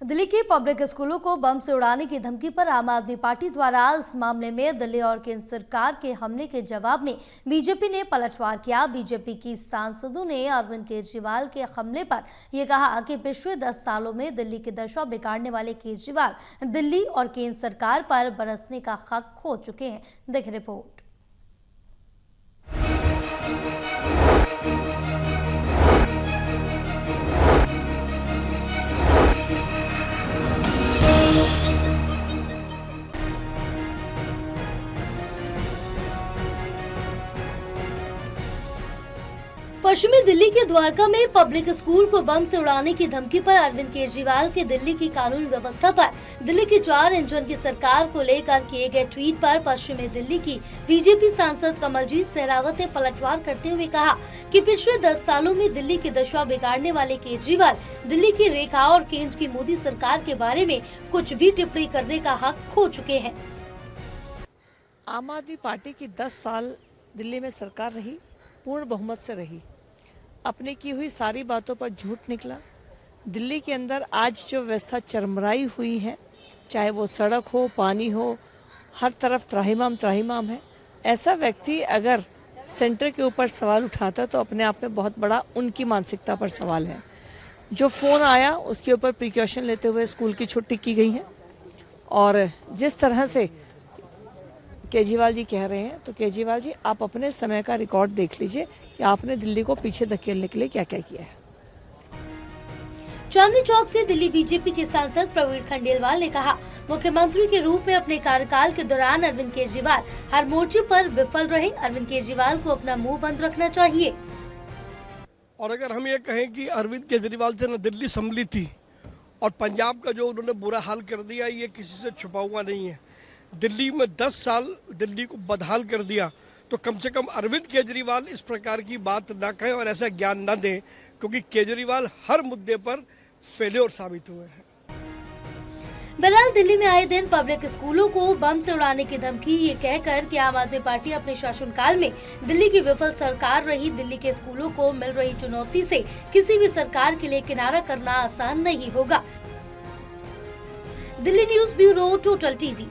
दिल्ली के पब्लिक स्कूलों को बम से उड़ाने की धमकी पर आम आदमी पार्टी द्वारा इस मामले में दिल्ली और केंद्र सरकार के हमले के जवाब में बीजेपी ने पलटवार किया। बीजेपी की सांसदों ने अरविंद केजरीवाल के हमले पर यह कहा कि पिछले 10 सालों में दिल्ली की दशा बिगाड़ने वाले केजरीवाल दिल्ली और केंद्र सरकार पर बरसने का हक खो चुके हैं। देखिए रिपोर्ट। पश्चिमी दिल्ली के द्वारका में पब्लिक स्कूल को बम से उड़ाने की धमकी पर अरविंद केजरीवाल के दिल्ली की कानून व्यवस्था पर दिल्ली की 4 इंजन की सरकार को लेकर किए गए ट्वीट पर पश्चिमी दिल्ली की बीजेपी सांसद कमलजीत सहरावत ने पलटवार करते हुए कहा कि पिछले 10 सालों में दिल्ली की दशा बिगाड़ने वाले केजरीवाल दिल्ली की रेखा और केंद्र की मोदी सरकार के बारे में कुछ भी टिप्पणी करने का हक खो चुके हैं। आम आदमी पार्टी की 10 साल दिल्ली में सरकार रही, पूर्ण बहुमत से रही। अपने की हुई सारी बातों पर झूठ निकला। दिल्ली के अंदर आज जो व्यवस्था चरमराई हुई है, चाहे वो सड़क हो, पानी हो, हर तरफ त्राहिमाम है। ऐसा व्यक्ति अगर सेंटर के ऊपर सवाल उठाता तो अपने आप में बहुत बड़ा उनकी मानसिकता पर सवाल है। जो फोन आया उसके ऊपर प्रिकॉशन लेते हुए स्कूल की छुट्टी की गई है। और जिस तरह से केजरीवाल जी कह रहे हैं, तो केजरीवाल जी आप अपने समय का रिकॉर्ड देख लीजिए कि आपने दिल्ली को पीछे धकेलने के लिए क्या क्या किया है। चांदनी चौक से दिल्ली बीजेपी के सांसद प्रवीण खंडेलवाल ने कहा, मुख्यमंत्री के रूप में अपने कार्यकाल के दौरान अरविंद केजरीवाल हर मोर्चे पर विफल रहे। अरविंद केजरीवाल को अपना मुंह बंद रखना चाहिए। और अगर हम ये कहें कि अरविंद केजरीवाल से न दिल्ली संभली थी और पंजाब का जो उन्होंने बुरा हाल कर दिया, ये किसी से छुपा हुआ नहीं है। दिल्ली में 10 साल दिल्ली को बदहाल कर दिया, तो कम से कम अरविंद केजरीवाल इस प्रकार की बात ना कहें और ऐसा ज्ञान ना दें, क्योंकि केजरीवाल हर मुद्दे पर फेल्योर साबित हुए हैं। बहरहाल दिल्ली में आए दिन पब्लिक स्कूलों को बम से उड़ाने की धमकी, ये कहकर कि आम आदमी पार्टी अपने शासनकाल में दिल्ली की विफल सरकार रही। दिल्ली के स्कूलों को मिल रही चुनौती से किसी भी सरकार के लिए किनारा करना आसान नहीं होगा। Delhi news bureau, total TV.